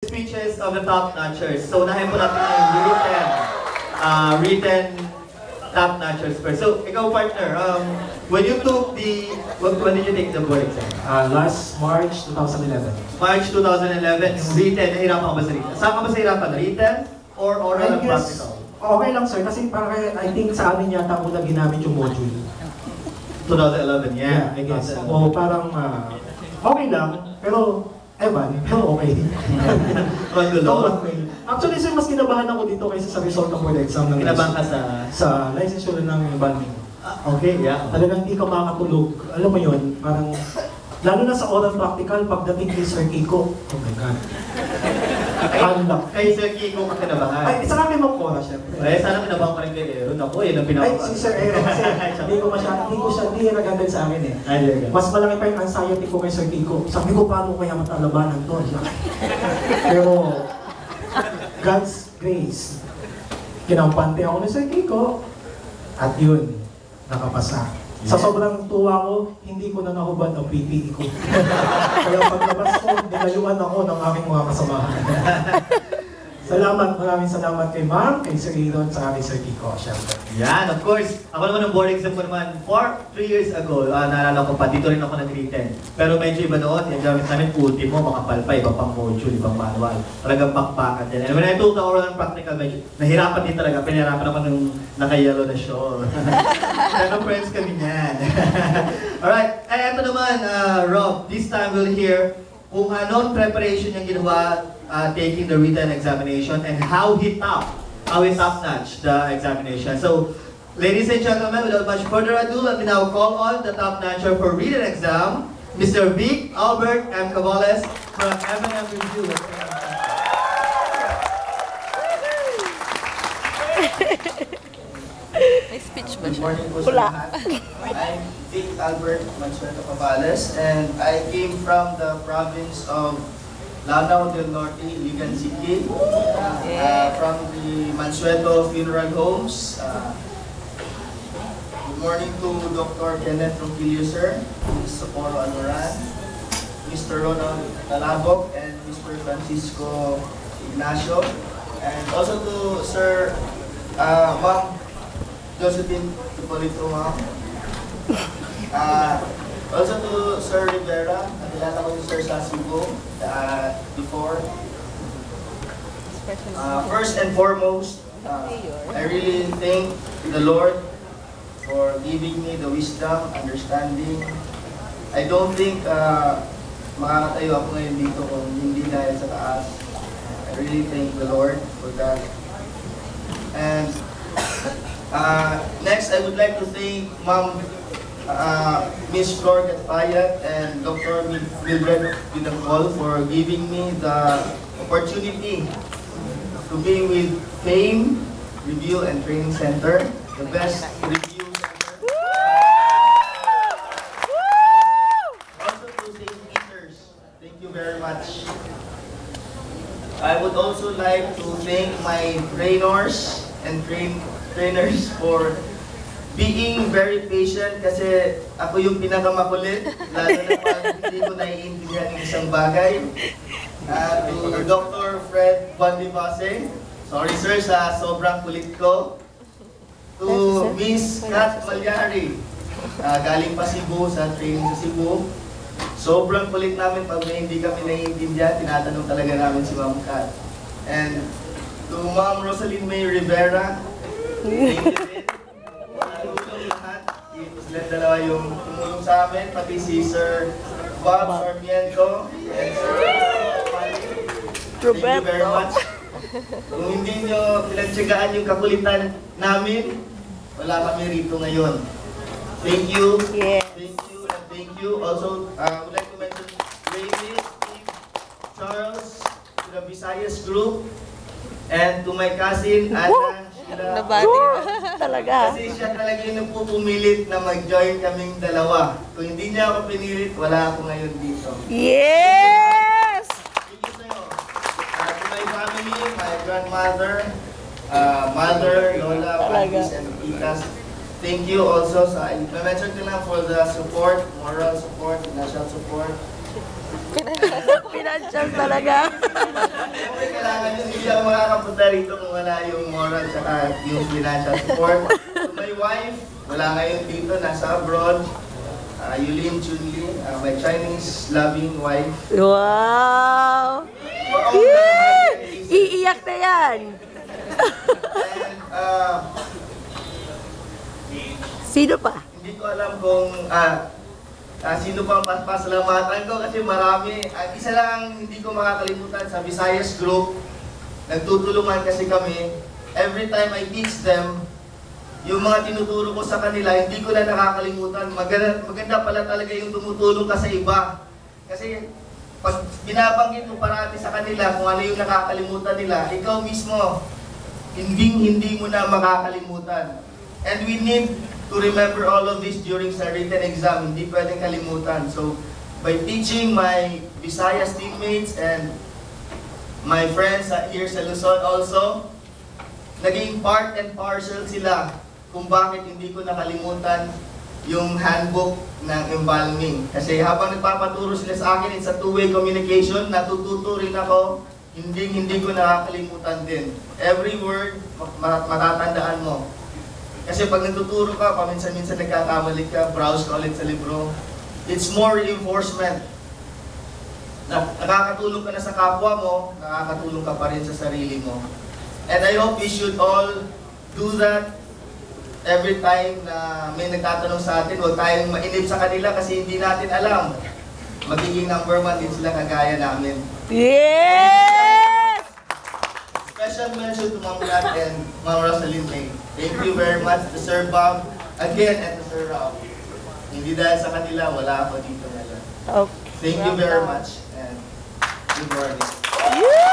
Speeches of the top notchers. So, unahin po natin yung written top notchers first. So, ikaw partner, when you took when did you take the board exam? Last March 2011. March 2011, yung written, nahirapan ka ba sa written? Saan ka ba sa hirapan? Written or oral and practical? Okay lang sir, kasi parang I think sa amin yata muna ginamit yung module. 2011, Yeah, I guess. O parang okay lang, pero pero okay. Magulo. Actually sir, mas kinabahan ako dito kaysa sa result ng board exam ng Kinabahan ka sa licensure ng banding. Okay, yeah. Talagang hindi ka makakatulog. Alam mo yun, parang lalo na sa oral practical, pagdating kay Sir Kiko, oh my God. Kay Sir Kiko ka kinabahan. Ay, isa kami mong Cora, syempre. Ay, sana kinabahan ka rin kay Aaron. Ako, yun ang pinakabahan. Ay, si Sir Aaron kasi hindi nag-handle sa akin eh. Ay, Mas malaki pa yung anxiety ko kay Sir Kiko. Sabi ko, paano kaya matalabanan to? Pero, God's grace, kinampante ako ni Sir Kiko, at yun, nakapasa. Sa sobrang tuwa ko, hindi ko na nahubad ang PPE ko. Kaya paglabas ko, nilayuan ako ng aking mga kasamahan. Maraming salamat kay Ma'am, kay Sir Aaron, sa kay Sir Kiko, syempre. Yan, of course. Ako naman ng board exam ko naman 3 years ago, naalala ko pa, dito rin ako nag-written. Pero medyo iba noon, yung gamit namin ultimo, makapal pa, iba pang module, ibang manual. Talagang bakbakan din. And when I took the oral and practical, medyo nahirapan din talaga. Pinahirapan ako nung naka-yellow na shawl. Pero friends kami niyan. Alright, eto naman, Rob, this time we'll hear kung anong preparation yung ginawa taking the written examination and how he top-notched the examination. So, ladies and gentlemen, without much further ado, let me now call on the top-notcher for written exam, Mr. Vic Albert M. Cavales from M&M Review. May speech ba Good siya? morning po sa lahat. I'm Vic Albert Mansueto Cavales and I came from the province of Lanao del Norte, Iligan City, from the Mansueto Funeral Homes. Good morning to Dr. Kenneth Ronquillo, sir, Ms. Socorro Anuran, Mr. Ronald Talabok, and Mr. Francisco Ignacio, and also to Sir Ma'am Josephine Hipolito, ma'am. Also to Sir Rivera, nakilala ko si Sir sa Cebu before. First and foremost, I really thank the Lord for giving me the wisdom, understanding. I don't think makakatayo ako ngayon dito kung hindi dahil sa taas. I really thank the Lord for that. And next, I would like to thank Ma'am Miss Flor Gatpayat and Dr. Mildred Vidangol for giving me the opportunity to be with FAME Review and Training Center, the best review center. Also to St. Peter's, thank you very much. I would also like to thank my trainers and trainers for being very patient kasi ako yung pinakamakulit, lalo na pag hindi ko naiintindihan yung isang bagay. To Dr. Fred Bandibase, sorry sir sa sobrang kulit ko. To Miss Kat Malyari, galing pa Cebu, sa training sa Cebu. Sobrang kulit namin pag may hindi kami naiintindihan, tinatanong talaga namin si Ma'am Kat. And to Ma'am Rosaline May Rivera, thank you din. Tulong lahat. Sila dalawa yung tumulong sa amin, pati si Sir Bob Sarmiento and Sir Mali. Thank you very much. Kung hindi nyo pinagtsagaan yung kakulitan namin, wala kami rito ngayon. Thank you. Yeah. Thank you and thank you. Also, I would like to mention Raymond, Steve, Charles, to the Visayas Group, and to my cousin, Anna, Sheila. Talaga. Kasi siya talaga yung nagpupumilit na mag-join kaming dalawa. Kung hindi niya ako pinilit, wala ako ngayon dito. Yes! Thank you sa'yo. To my family, my grandmother, mother, lola, aunties, and titas. Thank you also sa, I mentioned ko lang for the support, moral support, financial support. Pinansyal talaga. Siyempre, kailangan yun. Hindi ako makakapunta rito kung wala yung moral tsaka yung financial support. To my wife, wala ngayon dito, nasa abroad. Yulin Chunli, my Chinese loving wife. Wow! For all the happy days. Iiyak na yan. And Sino pa? hindi ko alam kung sino pa ang pasalamatan ko kasi marami. Isa lang ang hindi ko makakalimutan sa Visayas Group. Nagtutulungan kasi kami. Every time I teach them, yung mga tinuturo ko sa kanila, hindi ko na nakakalimutan. Maganda pala talaga yung tumutulong ka sa iba. Kasi pag binabanggit mo parati sa kanila kung ano yung nakakalimutan nila, ikaw mismo, hindi mo na makakalimutan. And we need to remember all of this during sa written exam. Hindi pwedeng kalimutan. So, by teaching my Visayas teammates and my friends here sa Luzon also, naging part and parcel sila kung bakit hindi ko nakalimutan yung handbook ng embalming. Kasi habang nagpapaturo sila sa akin, it's a two-way communication, natututo rin ako, hindi ko nakakalimutan din. Every word, matatandaan mo. Kasi pag natuturo ka, paminsan-minsan nagkakamali ka, browse ka ulit sa libro. It's more reinforcement. Nakakatulong ka na sa kapwa mo, nakakatulong ka pa rin sa sarili mo. And I hope we should all do that every time na may nagtatanong sa atin. Huwag tayong mainip sa kanila kasi hindi natin alam. Magiging number 1 din sila kagaya namin. Yes! Special mention to Ma'am Nat and Ma'am Rosalyn May. Thank you very much to Sir Bob, again, and to Sir Rob. Hindi dahil sa kanila, wala ako dito ngayon. Okay. Thank you very much and good morning. Yeah!